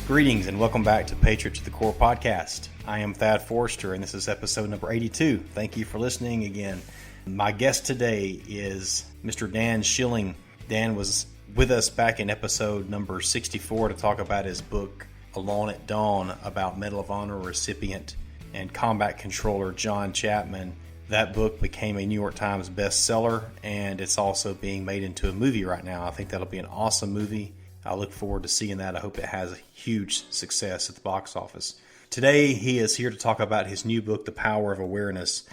Greetings and welcome back to Patriot to the Core podcast. I am Thad Forrester and this is episode number 82. Thank you for listening again. My guest today is Mr. Dan Schilling. Dan was with us back in episode number 64 to talk about his book, Alone at Dawn, about Medal of Honor recipient and combat controller John Chapman. That book became a New York Times bestseller and it's also being made into a movie right now. I think that'll be an awesome movie. I look forward to seeing that. I hope it has a huge success at the box office. Today, he is here to talk about his new book, The Power of Awareness.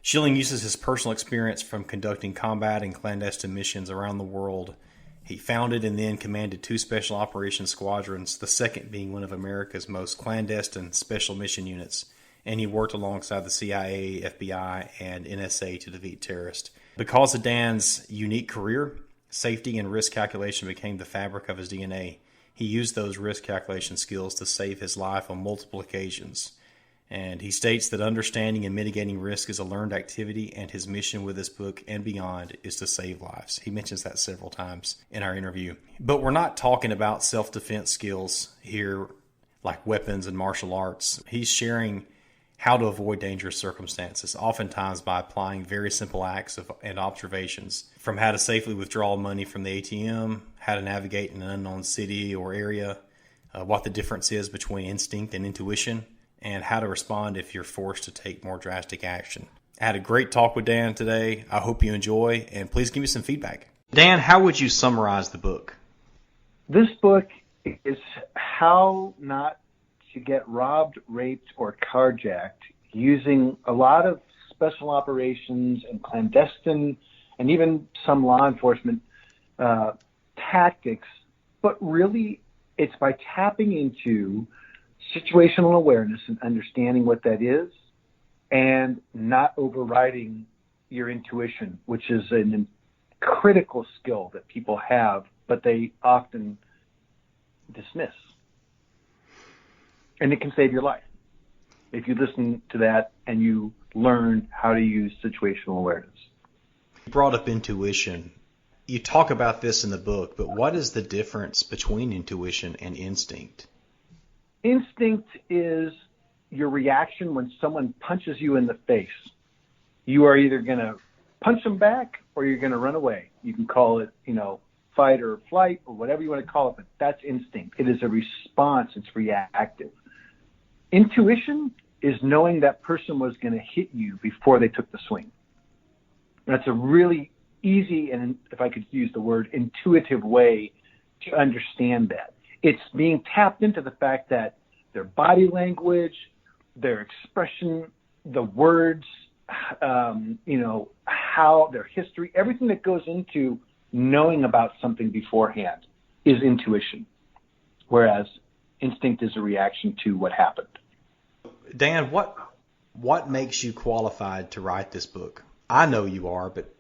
Schilling uses his personal experience from conducting combat and clandestine missions around the world. He founded and then commanded 2 special operations squadrons, the second being one of America's most clandestine special mission units. And he worked alongside the CIA, FBI, and NSA to defeat terrorists. Because of Dan's unique career, safety and risk calculation became the fabric of his DNA. He used those risk calculation skills to save his life on multiple occasions. And he states that understanding and mitigating risk is a learned activity, and his mission with this book and beyond is to save lives. He mentions that several times in our interview. But we're not talking about self-defense skills here, like weapons and martial arts. He's sharing how to avoid dangerous circumstances, oftentimes by applying very simple acts and observations, from how to safely withdraw money from the ATM, how to navigate in an unknown city or area, what the difference is between instinct and intuition, and how to respond if you're forced to take more drastic action. I had a great talk with Dan today. I hope you enjoy, and please give me some feedback. Dan, how would you summarize the book? This book is how not to get robbed, raped, or carjacked using a lot of special operations and clandestine and even some law enforcement tactics, but really it's by tapping into situational awareness and understanding what that is and not overriding your intuition, which is a critical skill that people have, but they often dismiss. And it can save your life if you listen to that and you learn how to use situational awareness. You brought up intuition. You talk about this in the book, but what is the difference between intuition and instinct? Instinct is your reaction when someone punches you in the face. You are either going to punch them back or you're going to run away. You can call it, fight or flight or whatever you want to call it, but that's instinct. It is a response. It's reactive. Intuition is knowing that person was going to hit you before they took the swing. That's a really easy and, if I could use the word, intuitive way to understand that. It's being tapped into the fact that their body language, their expression, the words, how their history, everything that goes into knowing about something beforehand is intuition, whereas instinct is a reaction to what happened. Dan, what makes you qualified to write this book? I know you are, but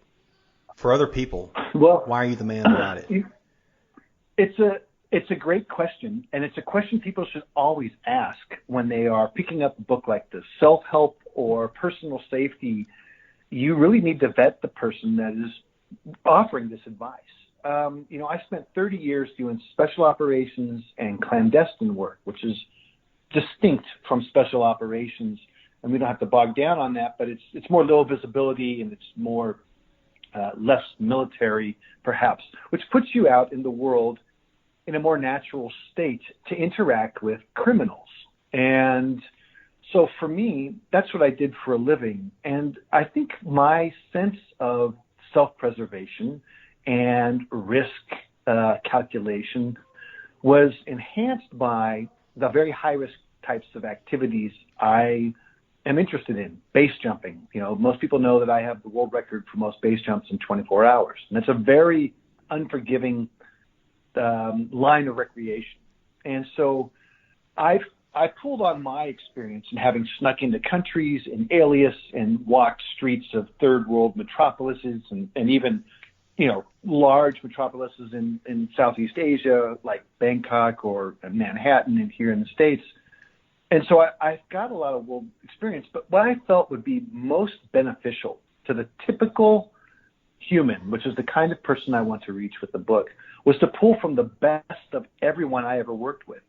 for other people, why are you the man to write it? It's a great question, and it's a question people should always ask when they are picking up a book like this. Self-help or personal safety, you really need to vet the person that is offering this advice. I spent 30 years doing special operations and clandestine work, which is distinct from special operations, and we don't have to bog down on that, but it's more low visibility and it's more less military, perhaps, which puts you out in the world in a more natural state to interact with criminals. And so for me, that's what I did for a living. And I think my sense of self-preservation and risk calculation was enhanced by the very high-risk types of activities I am interested in. Base jumping. Most people know that I have the world record for most base jumps in 24 hours. And that's a very unforgiving line of recreation. And so I pulled on my experience in having snuck into countries in alias and walked streets of third world metropolises and even large metropolises in Southeast Asia, like Bangkok or Manhattan and here in the States. And so I've got a lot of world experience, but what I felt would be most beneficial to the typical human, which is the kind of person I want to reach with the book, was to pull from the best of everyone I ever worked with.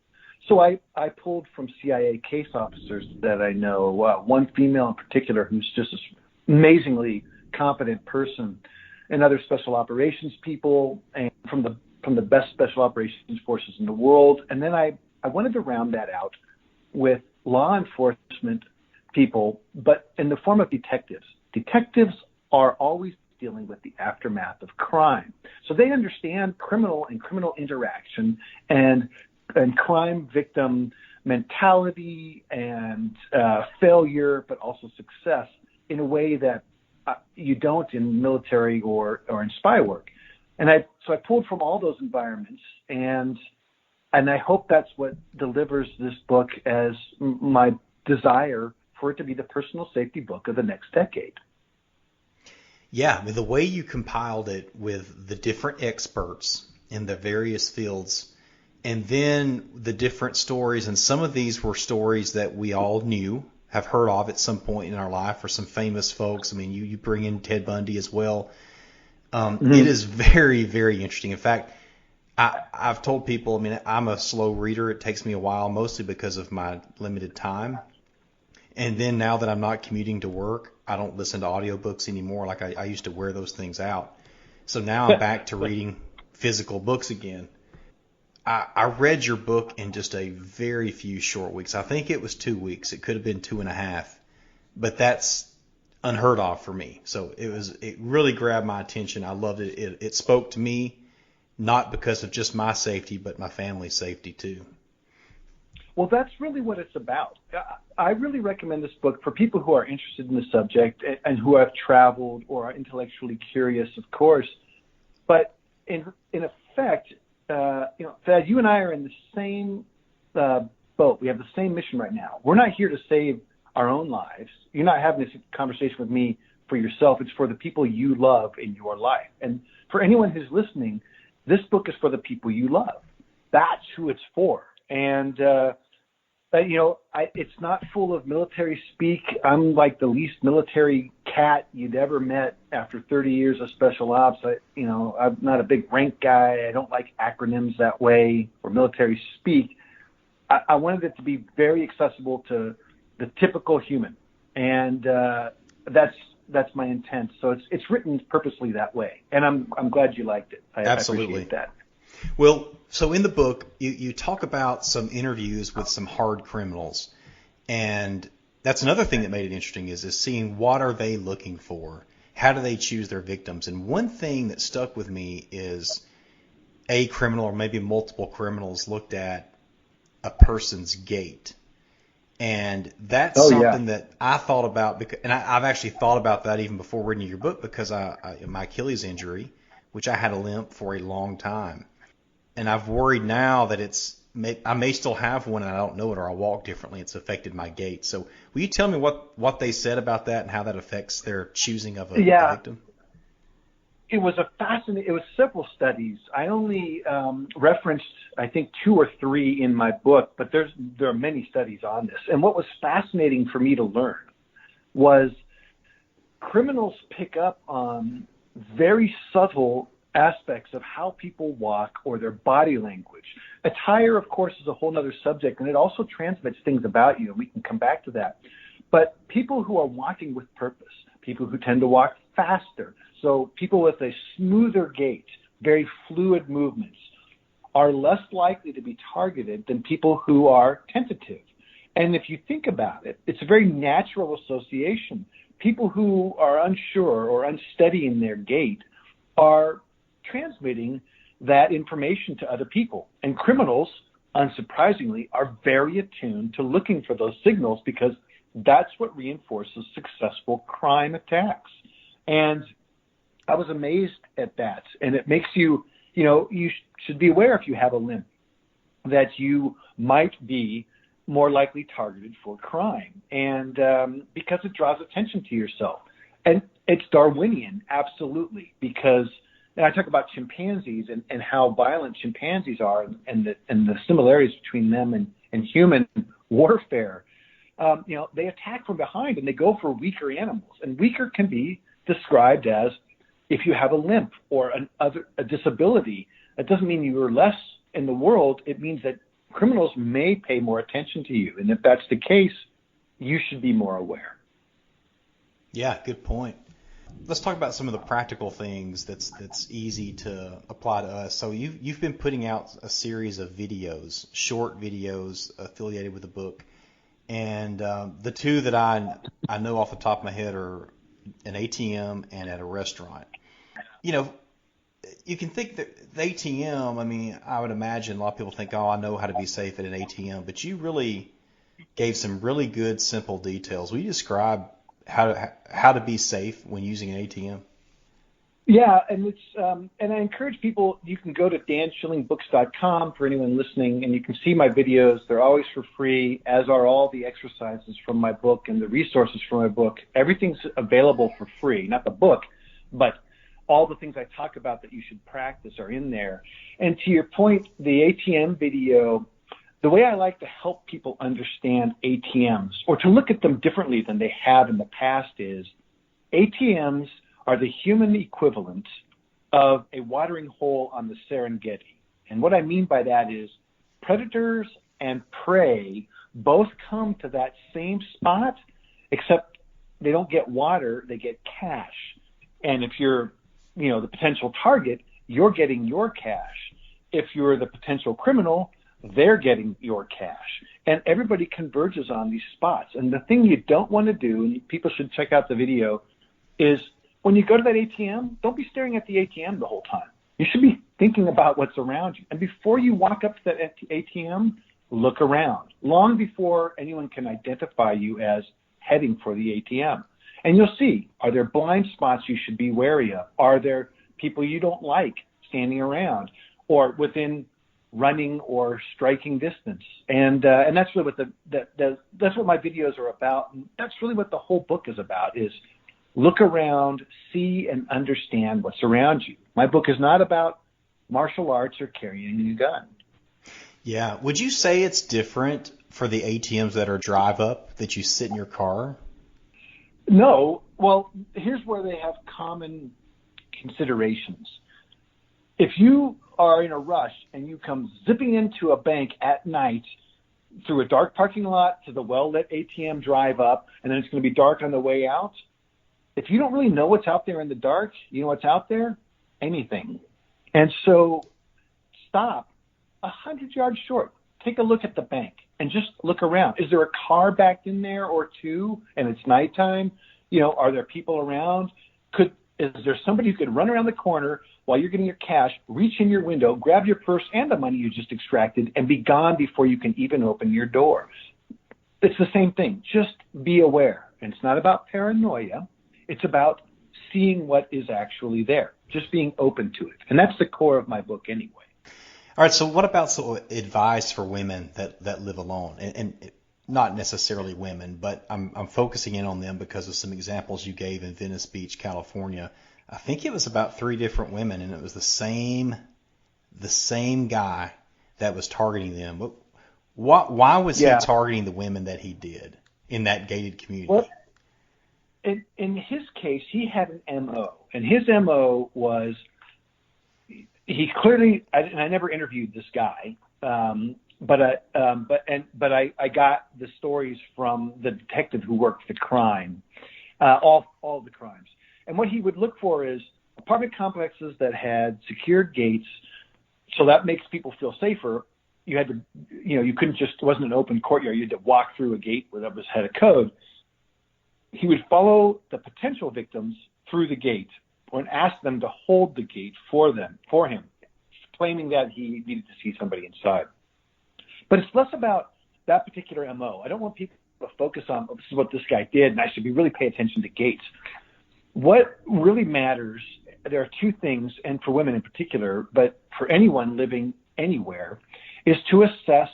So I pulled from CIA case officers that I know, one female in particular who's just an amazingly competent person, and other special operations people, and from the best special operations forces in the world. And then I wanted to round that out with law enforcement people, but in the form of detectives. Detectives are always dealing with the aftermath of crime. So they understand criminal and criminal interaction and crime victim mentality and failure, but also success in a way that you don't in military or in spy work. And so I pulled from all those environments, and I hope that's what delivers this book as my desire for it to be the personal safety book of the next decade. Yeah, I mean, the way you compiled it with the different experts in the various fields, and then the different stories, and some of these were stories that we all knew, have heard of at some point in our life, or some famous folks. I mean, you bring in Ted Bundy as well. It is very, very interesting. In fact, I've told people, I mean, I'm a slow reader. It takes me a while, mostly because of my limited time. And then now that I'm not commuting to work, I don't listen to audiobooks anymore. Like I used to wear those things out. So now I'm back to reading physical books again. I read your book in just a very few short weeks. I think it was 2 weeks. It could have been 2.5, but that's unheard of for me. So it really grabbed my attention. I loved it. It spoke to me, not because of just my safety, but my family's safety too. Well, that's really what it's about. I really recommend this book for people who are interested in the subject and who have traveled or are intellectually curious, of course. But in effect, Thad, you and I are in the same boat. We have the same mission right now. We're not here to save our own lives. You're not having this conversation with me for yourself. It's for the people you love in your life. And for anyone who's listening, this book is for the people you love. That's who it's for. And, it's not full of military speak. I'm like the least military cat you'd ever met after 30 years of special ops. I'm not a big rank guy. I don't like acronyms that way or military speak. I wanted it to be very accessible to the typical human. And that's my intent. So it's written purposely that way. And I'm glad you liked it. I appreciate that. Well, so in the book, you talk about some interviews with some hard criminals, and that's another thing that made it interesting is seeing what are they looking for, how do they choose their victims, and one thing that stuck with me is a criminal or maybe multiple criminals looked at a person's gait, and that's something that I thought about, and I've actually thought about that even before reading your book because my Achilles injury, which I had a limp for a long time. And I've worried now that I may still have one and I don't know it, or I walk differently. It's affected my gait. So will you tell me what they said about that and how that affects their choosing of a victim? It was it was several studies. I only referenced, I think, 2 or 3 in my book, but there are many studies on this. And what was fascinating for me to learn was criminals pick up on very subtle aspects of how people walk or their body language. Attire, of course, is a whole other subject, and it also transmits things about you, and we can come back to that. But people who are walking with purpose, people who tend to walk faster, so people with a smoother gait, very fluid movements, are less likely to be targeted than people who are tentative. And if you think about it, it's a very natural association. People who are unsure or unsteady in their gait are transmitting that information to other people. And criminals, unsurprisingly, are very attuned to looking for those signals because that's what reinforces successful crime attacks. And I was amazed at that. And it makes you should be aware if you have a limp that you might be more likely targeted for crime. And because it draws attention to yourself. And it's Darwinian, absolutely, because and I talk about chimpanzees and how violent chimpanzees are and the similarities between them and human warfare. They attack from behind and they go for weaker animals. And weaker can be described as if you have a limp or a disability. That doesn't mean you are less in the world. It means that criminals may pay more attention to you. And if that's the case, you should be more aware. Yeah, good point. Let's talk about some of the practical things that's easy to apply to us. So you've been putting out a series of videos, short videos affiliated with the book, and the two that I know off the top of my head are an ATM and at a restaurant. You know, you can think that the ATM, I mean, I would imagine a lot of people think, oh, I know how to be safe at an ATM, but you really gave some really good, simple details. Will you describe how to be safe when using an ATM? Yeah, and it's and I encourage people, you can go to danschillingbooks.com for anyone listening, and you can see my videos. They're always for free, as are all the exercises from my book and the resources from my book. Everything's available for free, not the book, but all the things I talk about that you should practice are in there. And to your point, the ATM video, the way I like to help people understand ATMs or to look at them differently than they have in the past is ATMs are the human equivalent of a watering hole on the Serengeti. And what I mean by that is predators and prey both come to that same spot, except they don't get water, they get cash. And if you're, the potential target, you're getting your cash. If you're the potential criminal, they're getting your cash. And everybody converges on these spots. And the thing you don't want to do, and people should check out the video, is when you go to that ATM, don't be staring at the ATM the whole time. You should be thinking about what's around you. And before you walk up to that ATM, look around, long before anyone can identify you as heading for the ATM. And you'll see, are there blind spots you should be wary of? Are there people you don't like standing around or within running or striking distance? And that's really what that's what my videos are about. And that's really what the whole book is about, is look around, see and understand what's around you. My book is not about martial arts or carrying a gun. Yeah. Would you say it's different for the ATMs that are drive up, that you sit in your car? No. Well, here's where they have common considerations. If you are in a rush and you come zipping into a bank at night through a dark parking lot to the well-lit ATM drive up, and then it's going to be dark on the way out, if you don't really know what's out there in the dark, you know what's out there? Anything. And so stop 100 yards short. Take a look at the bank and just look around. Is there a car backed in there or two and it's nighttime? Are there people around? Is there somebody who could run around the corner while you're getting your cash, reach in your window, grab your purse and the money you just extracted, and be gone before you can even open your door? It's the same thing. Just be aware. And it's not about paranoia. It's about seeing what is actually there, just being open to it. And that's the core of my book anyway. All right, so what about some advice for women that live alone? And not necessarily women, but I'm focusing in on them because of some examples you gave in Venice Beach, California. I think it was about 3 different women, and it was the same guy that was targeting them. Why was he targeting the women that he did in that gated community? Well, in his case, he had an MO, and his MO was he clearly. I never interviewed this guy, but I got the stories from the detective who worked the crime, all the crimes. And what he would look for is apartment complexes that had secured gates, so that makes people feel safer. You had to, you couldn't just, it wasn't an open courtyard. You had to walk through a gate where that had a code. He would follow the potential victims through the gate and ask them to hold the gate for him, claiming that he needed to see somebody inside. But it's less about that particular MO. I don't want people to focus on, this is what this guy did, and I should really pay attention to gates. What really matters, there are 2 things, and for women in particular, but for anyone living anywhere, is to assess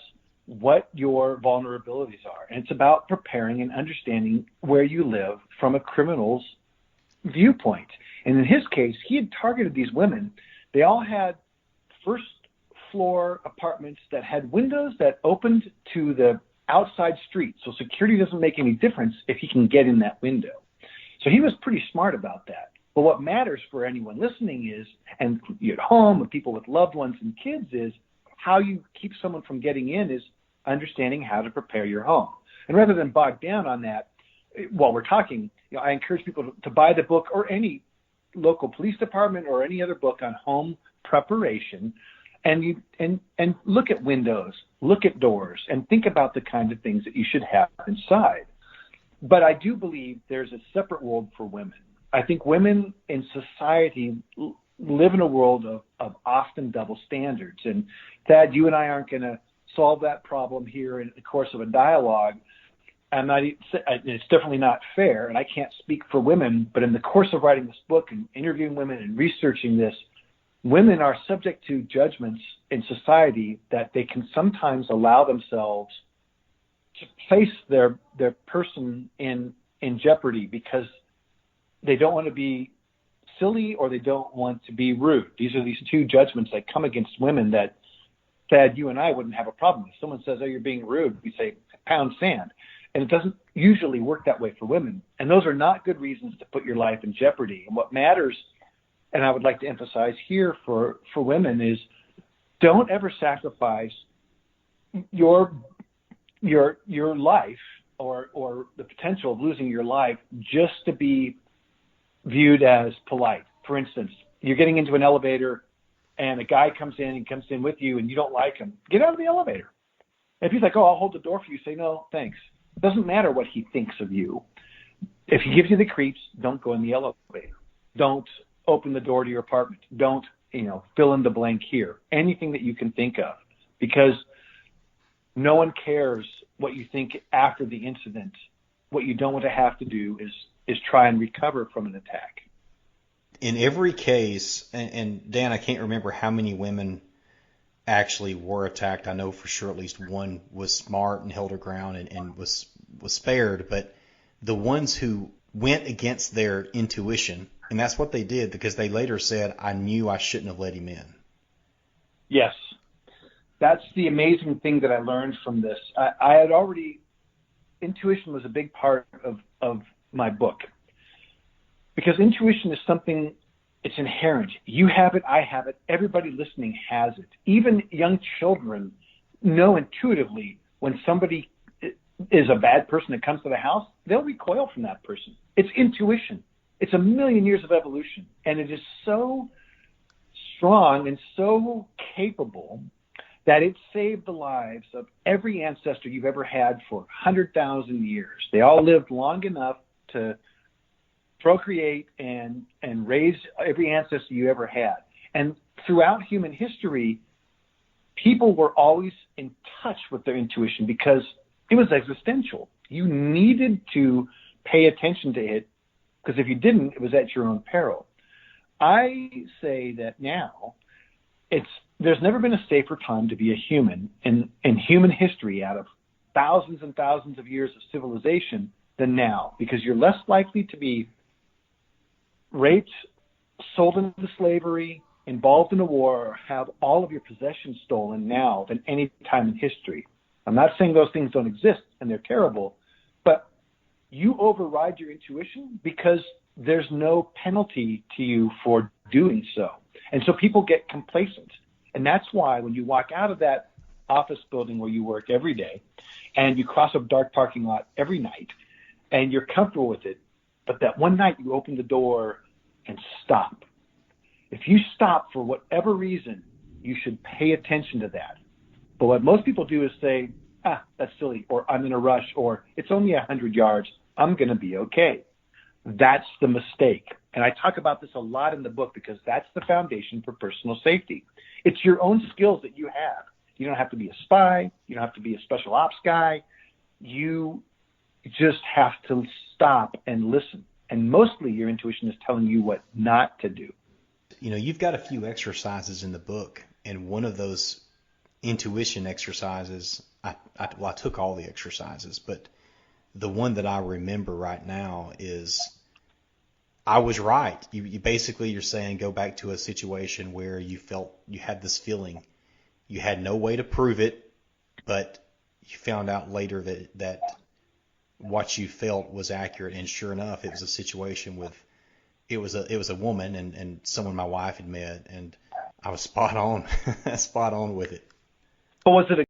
what your vulnerabilities are. And it's about preparing and understanding where you live from a criminal's viewpoint. And in his case, he had targeted these women. They all had first floor apartments that had windows that opened to the outside street. So security doesn't make any difference if he can get in that window. So he was pretty smart about that. But what matters for anyone listening is, and you at home, and people with loved ones and kids, is how you keep someone from getting in is understanding how to prepare your home. And rather than bog down on that, while we're talking, I encourage people to buy the book, or any local police department or any other book on home preparation, and look at windows, look at doors, and think about the kind of things that you should have inside. But I do believe there's a separate world for women. I think women in society live in a world of often double standards. And Thad, you and I aren't going to solve that problem here in the course of a dialogue. It's definitely not fair, and I can't speak for women, but in the course of writing this book and interviewing women and researching this, women are subject to judgments in society that they can sometimes allow themselves to place their person in jeopardy because they don't want to be silly or they don't want to be rude. These are these two judgments that come against women that, Thad, you and I wouldn't have a problem with. Someone says, oh, you're being rude. We say, pound sand. And it doesn't usually work that way for women. And those are not good reasons to put your life in jeopardy. And what matters, and I would like to emphasize here for women, is don't ever sacrifice your life or the potential of losing your life just to be viewed as polite. For instance, you're getting into an elevator and a guy comes in with you and you don't like him. Get out of the elevator. If he's like, oh, I'll hold the door for you, say, no, thanks. It doesn't matter what he thinks of you. If he gives you the creeps, don't go in the elevator. Don't open the door to your apartment. Don't, fill in the blank here. Anything that you can think of, because no one cares what you think after the incident. What you don't want to have to do is try and recover from an attack. In every case, and Dan, I can't remember how many women actually were attacked. I know for sure at least one was smart and held her ground and was spared, but the ones who went against their intuition, and that's what they did, because they later said, I knew I shouldn't have let him in. Yes. That's the amazing thing that I learned from this. I had already, intuition was a big part of my book, because intuition is something, it's inherent. You have it, I have it, everybody listening has it. Even young children know intuitively when somebody is a bad person that comes to the house, they'll recoil from that person. It's intuition. It's a million years of evolution, and it is so strong and so capable that it saved the lives of every ancestor you've ever had for 100,000 years. They all lived long enough to procreate and raise every ancestor you ever had. And throughout human history, people were always in touch with their intuition because it was existential. You needed to pay attention to it, because if you didn't, it was at your own peril. I say that now there's never been a safer time to be a human in human history out of thousands and thousands of years of civilization than now, because you're less likely to be raped, sold into slavery, involved in a war, or have all of your possessions stolen now than any time in history. I'm not saying those things don't exist and they're terrible, but you override your intuition because there's no penalty to you for doing so. And so people get complacent. And that's why when you walk out of that office building where you work every day and you cross a dark parking lot every night and you're comfortable with it, but that one night you open the door and stop. If you stop for whatever reason, you should pay attention to that. But what most people do is say, that's silly, or I'm in a rush, or it's only 100 yards, I'm going to be okay. That's the mistake. And I talk about this a lot in the book because that's the foundation for personal safety. It's your own skills that you have. You don't have to be a spy. You don't have to be a special ops guy. You just have to stop and listen. And mostly your intuition is telling you what not to do. You've got a few exercises in the book, and one of those intuition exercises, I took all the exercises, but the one that I remember right now is, I was right. You're saying go back to a situation where you felt you had this feeling. You had no way to prove it, but you found out later that what you felt was accurate. And sure enough, it was a situation with, it was a woman and someone my wife had met, and I was spot on with it. But was it a